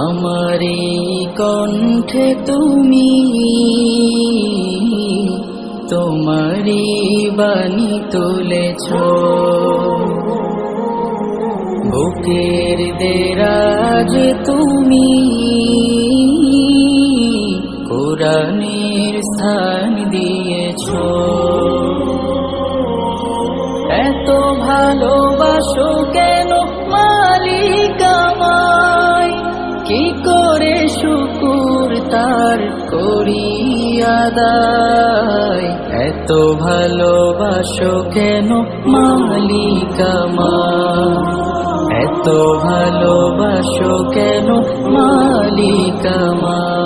আমারি কণ্ঠে তুমি তোমারি বাণী তুলেছ, বুকের দেরাজ তুমি কোরআনের স্থান দিয়েছ। এত ভালোবাসো কেন মালিক আমায়, কি করে শুকুর তার করি আদায়। এত ভালোবাসো কেন মালিক আমায়, এত ভালোবাসো কেন মালিক আমায়।